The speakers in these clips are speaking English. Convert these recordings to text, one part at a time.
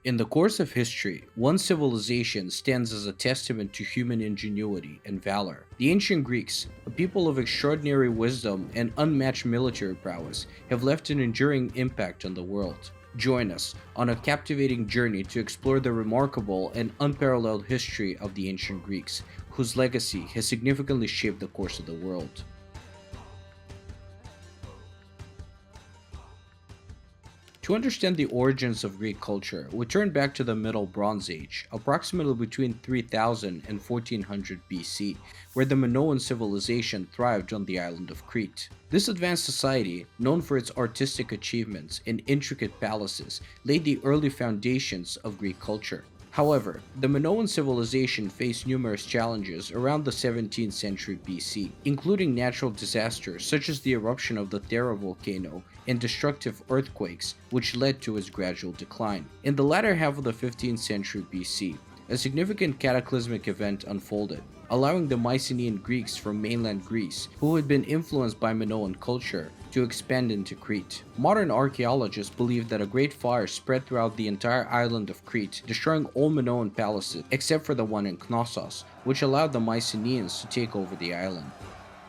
In the course of history, one civilization stands as a testament to human ingenuity and valor. The ancient Greeks, a people of extraordinary wisdom and unmatched military prowess, have left an enduring impact on the world. Join us on a captivating journey to explore the remarkable and unparalleled history of the ancient Greeks, whose legacy has significantly shaped the course of the world. To understand the origins of Greek culture, we turn back to the Middle Bronze Age, approximately between 3000 and 1400 BC, where the Minoan civilization thrived on the island of Crete. This advanced society, known for its artistic achievements and intricate palaces, laid the early foundations of Greek culture. However, the Minoan civilization faced numerous challenges around the 17th century BC, including natural disasters such as the eruption of the Thera volcano and destructive earthquakes, which led to its gradual decline. In the latter half of the 15th century BC, a significant cataclysmic event unfolded, allowing the Mycenaean Greeks from mainland Greece, who had been influenced by Minoan culture, to expand into Crete. Modern archaeologists believe that a great fire spread throughout the entire island of Crete, destroying all Minoan palaces except for the one in Knossos, which allowed the Mycenaeans to take over the island.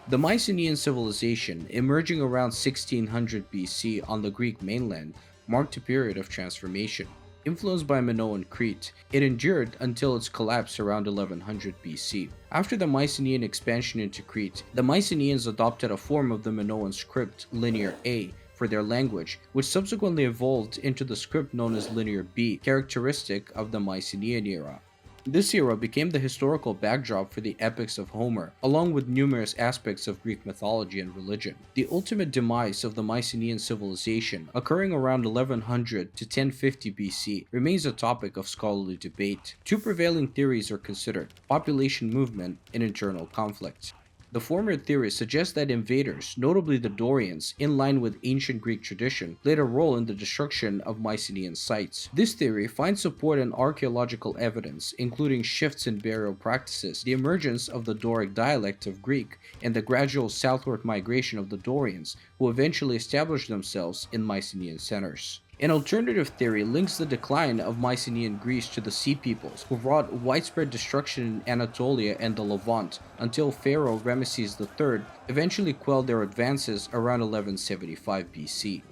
The Mycenaean civilization, emerging around 1600 BC on the Greek mainland, marked a period of transformation. Influenced by Minoan Crete, it endured until its collapse around 1100 BC. After the Mycenaean expansion into Crete, the Mycenaeans adopted a form of the Minoan script, Linear A, for their language, which subsequently evolved into the script known as Linear B, characteristic of the Mycenaean era. This era became the historical backdrop for the epics of Homer, along with numerous aspects of Greek mythology and religion. The ultimate demise of the Mycenaean civilization, occurring around 1100 to 1050 BC, remains a topic of scholarly debate. Two prevailing theories are considered: population movement and internal conflict. The former theory suggests that invaders, notably the Dorians, in line with ancient Greek tradition, played a role in the destruction of Mycenaean sites. This theory finds support in archaeological evidence, including shifts in burial practices, the emergence of the Doric dialect of Greek, and the gradual southward migration of the Dorians, who eventually established themselves in Mycenaean centers. An alternative theory links the decline of Mycenaean Greece to the Sea Peoples, who wrought widespread destruction in Anatolia and the Levant until Pharaoh Ramesses III eventually quelled their advances around 1175 BC.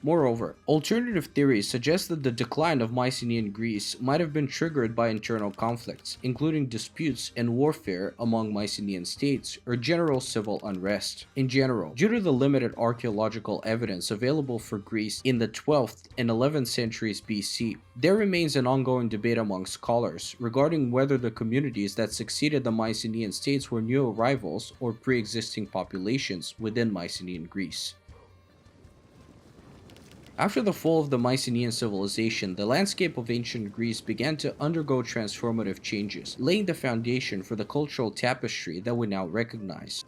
Moreover, alternative theories suggest that the decline of Mycenaean Greece might have been triggered by internal conflicts, including disputes and warfare among Mycenaean states or general civil unrest. In general, due to the limited archaeological evidence available for Greece in the 12th and 11th centuries BC, there remains an ongoing debate among scholars regarding whether the communities that succeeded the Mycenaean states were new arrivals or pre-existing populations within Mycenaean Greece. After the fall of the Mycenaean civilization, the landscape of ancient Greece began to undergo transformative changes, laying the foundation for the cultural tapestry that we now recognize.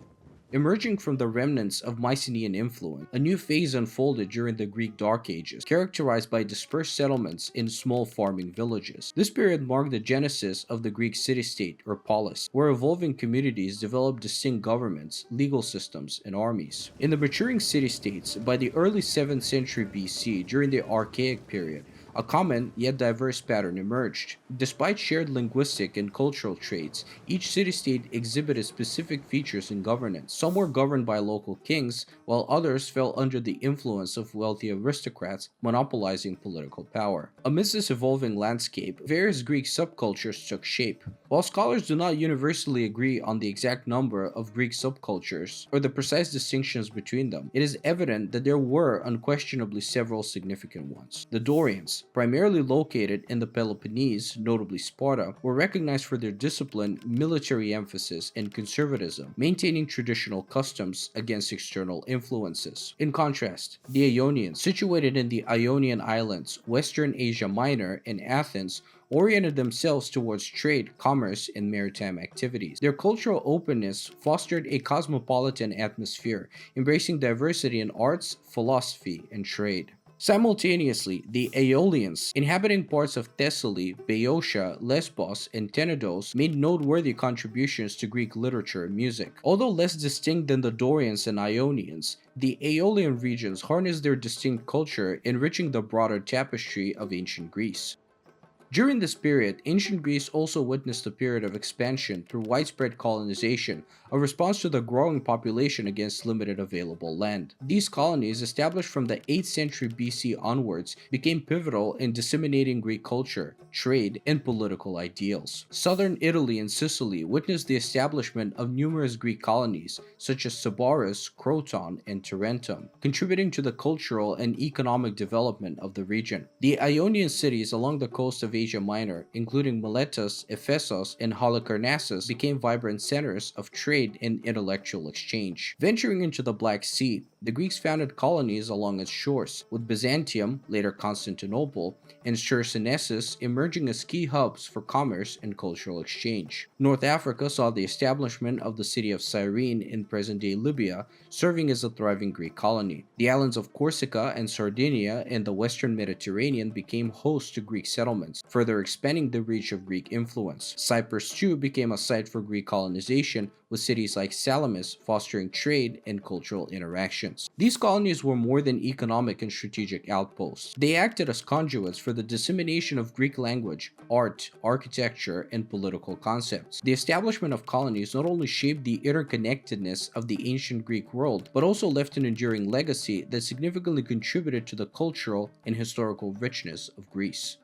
Emerging from the remnants of Mycenaean influence, a new phase unfolded during the Greek Dark Ages, characterized by dispersed settlements in small farming villages. This period marked the genesis of the Greek city-state or polis, where evolving communities developed distinct governments, legal systems, and armies. In the maturing city-states, by the early 7th century BC, during the Archaic period, a common yet diverse pattern emerged. Despite shared linguistic and cultural traits, each city-state exhibited specific features in governance. Some were governed by local kings, while others fell under the influence of wealthy aristocrats monopolizing political power. Amidst this evolving landscape, various Greek subcultures took shape. While scholars do not universally agree on the exact number of Greek subcultures or the precise distinctions between them, it is evident that there were unquestionably several significant ones. The Dorians, primarily located in the Peloponnese, notably Sparta, were recognized for their discipline, military emphasis, and conservatism, maintaining traditional customs against external influences. In contrast, the Ionians, situated in the Ionian Islands, Western Asia Minor, and Athens, oriented themselves towards trade, commerce, and maritime activities. Their cultural openness fostered a cosmopolitan atmosphere, embracing diversity in arts, philosophy, and trade. Simultaneously, the Aeolians, inhabiting parts of Thessaly, Boeotia, Lesbos, and Tenedos, made noteworthy contributions to Greek literature and music. Although less distinct than the Dorians and Ionians, the Aeolian regions harnessed their distinct culture, enriching the broader tapestry of ancient Greece. During this period, ancient Greece also witnessed a period of expansion through widespread colonization, a response to the growing population against limited available land. These colonies, established from the 8th century BC onwards, became pivotal in disseminating Greek culture, trade, and political ideals. Southern Italy and Sicily witnessed the establishment of numerous Greek colonies, such as Sybaris, Croton, and Tarentum, contributing to the cultural and economic development of the region. The Ionian cities along the coast of Asia Minor, including Miletus, Ephesus, and Halicarnassus, became vibrant centers of trade and intellectual exchange. Venturing into the Black Sea, the Greeks founded colonies along its shores, with Byzantium, later Constantinople, and Chersonesus emerging as key hubs for commerce and cultural exchange. North Africa saw the establishment of the city of Cyrene in present-day Libya, serving as a thriving Greek colony. The islands of Corsica and Sardinia in the western Mediterranean became host to Greek settlements, further expanding the reach of Greek influence. Cyprus too became a site for Greek colonization, with cities like Salamis fostering trade and cultural interactions. These colonies were more than economic and strategic outposts. They acted as conduits for the dissemination of Greek language, art, architecture, and political concepts. The establishment of colonies not only shaped the interconnectedness of the ancient Greek world, but also left an enduring legacy that significantly contributed to the cultural and historical richness of Greece.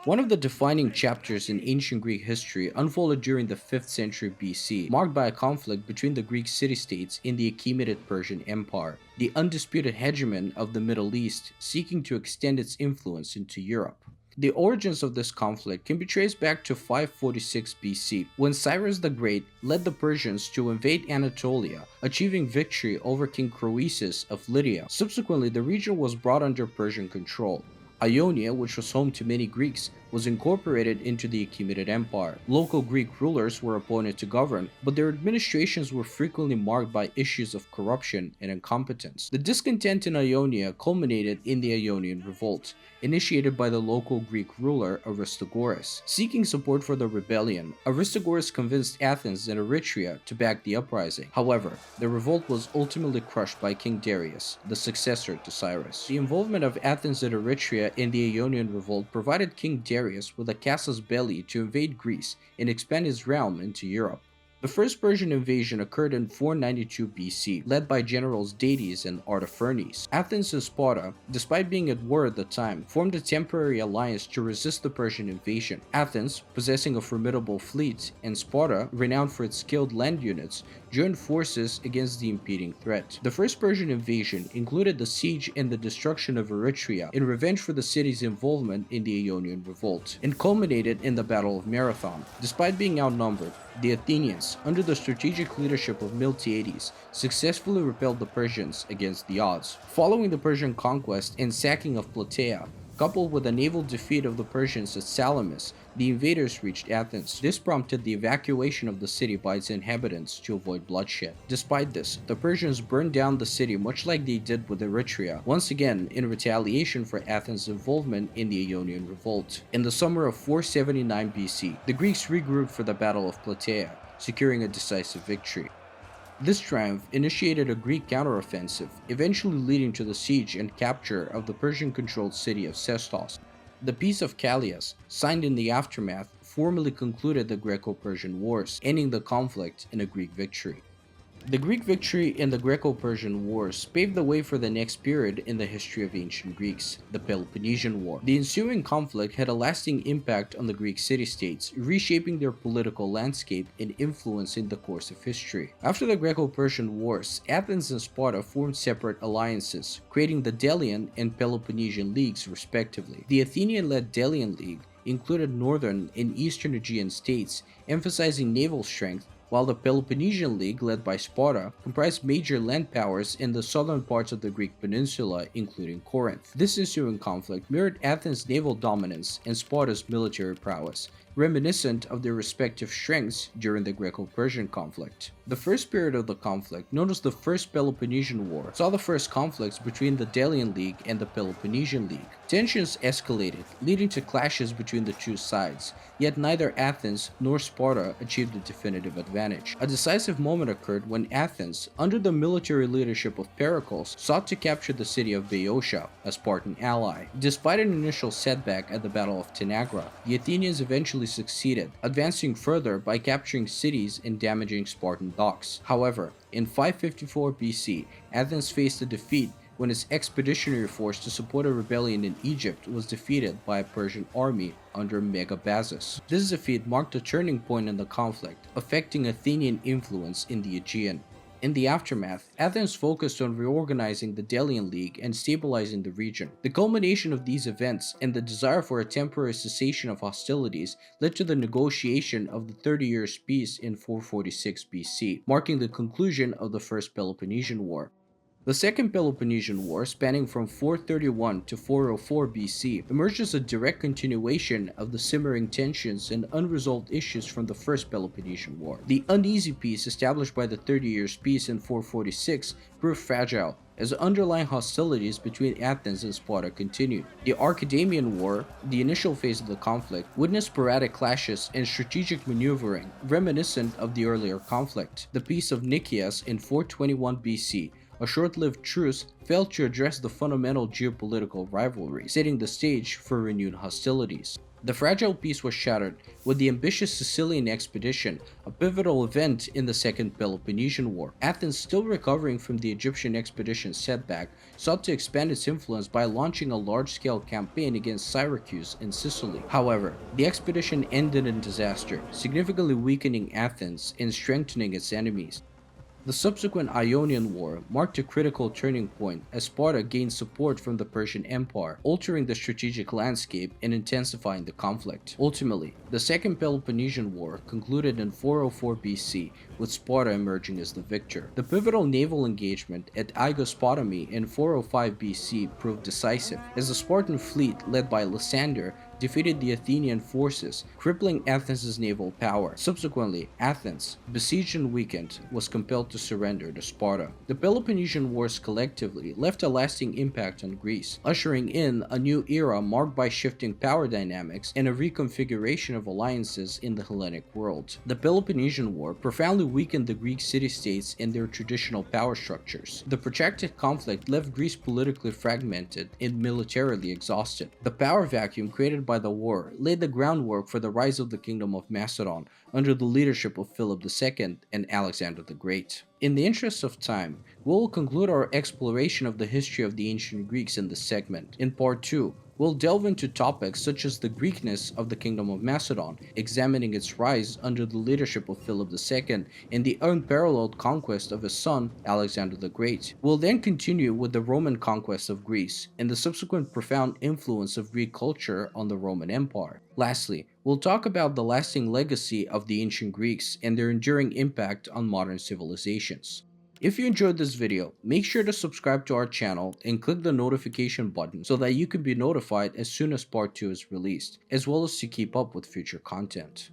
One of the defining chapters in ancient Greek history unfolded during the 5th century BC, marked by a conflict between the Greek city-states in the Achaemenid Persian Empire, the undisputed hegemon of the Middle East seeking to extend its influence into Europe. The origins of this conflict can be traced back to 546 BC, when Cyrus the Great led the Persians to invade Anatolia, achieving victory over King Croesus of Lydia. Subsequently, the region was brought under Persian control. Ionia, which was home to many Greeks, was incorporated into the Achaemenid Empire. Local Greek rulers were appointed to govern, but their administrations were frequently marked by issues of corruption and incompetence. The discontent in Ionia culminated in the Ionian Revolt, initiated by the local Greek ruler Aristogoras. Seeking support for the rebellion, Aristogoras convinced Athens and Eretria to back the uprising. However, the revolt was ultimately crushed by King Darius, the successor to Cyrus. The involvement of Athens and Eretria in the Ionian Revolt provided King Darius with a casus belli to invade Greece and expand his realm into Europe. The first Persian invasion occurred in 492 BC, led by generals Datis and Artaphernes. Athens and Sparta, despite being at war at the time, formed a temporary alliance to resist the Persian invasion. Athens, possessing a formidable fleet, and Sparta, renowned for its skilled land units, joined forces against the impending threat. The first Persian invasion included the siege and the destruction of Eretria in revenge for the city's involvement in the Ionian Revolt, and culminated in the Battle of Marathon. Despite being outnumbered, the Athenians, under the strategic leadership of Miltiades, successfully repelled the Persians against the odds. Following the Persian conquest and sacking of Plataea, coupled with a naval defeat of the Persians at Salamis, the invaders reached Athens. This prompted the evacuation of the city by its inhabitants to avoid bloodshed. Despite this, the Persians burned down the city much like they did with Eretria, once again in retaliation for Athens' involvement in the Ionian Revolt. In the summer of 479 BC, the Greeks regrouped for the Battle of Plataea, securing a decisive victory. This triumph initiated a Greek counteroffensive, eventually leading to the siege and capture of the Persian-controlled city of Sestos. The Peace of Callias, signed in the aftermath, formally concluded the Greco-Persian Wars, ending the conflict in a Greek victory. The Greek victory in the Greco-Persian Wars paved the way for the next period in the history of ancient Greeks, the Peloponnesian War. The ensuing conflict had a lasting impact on the Greek city-states, reshaping their political landscape and influencing the course of history. After the Greco-Persian Wars, Athens and Sparta formed separate alliances, creating the Delian and Peloponnesian Leagues respectively. The Athenian-led Delian League included northern and eastern Aegean states, emphasizing naval strength, while the Peloponnesian League, led by Sparta, comprised major land powers in the southern parts of the Greek peninsula, including Corinth. This ensuing conflict mirrored Athens' naval dominance and Sparta's military prowess, reminiscent of their respective strengths during the Greco-Persian conflict. The first period of the conflict, known as the First Peloponnesian War, saw the first conflicts between the Delian League and the Peloponnesian League. Tensions escalated, leading to clashes between the two sides, yet neither Athens nor Sparta achieved a definitive advantage. A decisive moment occurred when Athens, under the military leadership of Pericles, sought to capture the city of Boeotia, a Spartan ally. Despite an initial setback at the Battle of Tanagra, the Athenians eventually succeeded, advancing further by capturing cities and damaging Spartan docks. However, in 554 BC, Athens faced a defeat when its expeditionary force to support a rebellion in Egypt was defeated by a Persian army under Megabazus. This defeat marked a turning point in the conflict, affecting Athenian influence in the Aegean. In the aftermath, Athens focused on reorganizing the Delian League and stabilizing the region. The culmination of these events and the desire for a temporary cessation of hostilities led to the negotiation of the 30 Years' Peace in 446 BC, marking the conclusion of the First Peloponnesian War. The Second Peloponnesian War, spanning from 431 to 404 BC, emerged as a direct continuation of the simmering tensions and unresolved issues from the First Peloponnesian War. The uneasy peace established by the 30 Years' Peace in 446 proved fragile, as underlying hostilities between Athens and Sparta continued. The Archidamian War, the initial phase of the conflict, witnessed sporadic clashes and strategic maneuvering reminiscent of the earlier conflict. The Peace of Nicaeas in 421 BC, a short-lived truce, failed to address the fundamental geopolitical rivalry, setting the stage for renewed hostilities. The fragile peace was shattered with the ambitious Sicilian expedition, a pivotal event in the Second Peloponnesian War. Athens, still recovering from the Egyptian expedition's setback, sought to expand its influence by launching a large-scale campaign against Syracuse in Sicily. However, the expedition ended in disaster, significantly weakening Athens and strengthening its enemies. The subsequent Ionian War marked a critical turning point as Sparta gained support from the Persian Empire, altering the strategic landscape and intensifying the conflict. Ultimately, the Second Peloponnesian War concluded in 404 BC, with Sparta emerging as the victor. The pivotal naval engagement at Aegospotami in 405 BC proved decisive, as the Spartan fleet led by Lysander defeated the Athenian forces, crippling Athens' naval power. Subsequently, Athens, besieged and weakened, was compelled to surrender to Sparta. The Peloponnesian Wars collectively left a lasting impact on Greece, ushering in a new era marked by shifting power dynamics and a reconfiguration of alliances in the Hellenic world. The Peloponnesian War profoundly weakened the Greek city-states and their traditional power structures. The protracted conflict left Greece politically fragmented and militarily exhausted. The power vacuum created by the war laid the groundwork for the rise of the Kingdom of Macedon under the leadership of Philip II and Alexander the Great. In the interest of time, we will conclude our exploration of the history of the ancient Greeks in this segment. In part 2, we'll delve into topics such as the Greekness of the Kingdom of Macedon, examining its rise under the leadership of Philip II and the unparalleled conquest of his son, Alexander the Great. We'll then continue with the Roman conquest of Greece and the subsequent profound influence of Greek culture on the Roman Empire. Lastly, we'll talk about the lasting legacy of the ancient Greeks and their enduring impact on modern civilizations. If you enjoyed this video, make sure to subscribe to our channel and click the notification button so that you can be notified as soon as part 2 is released, as well as to keep up with future content.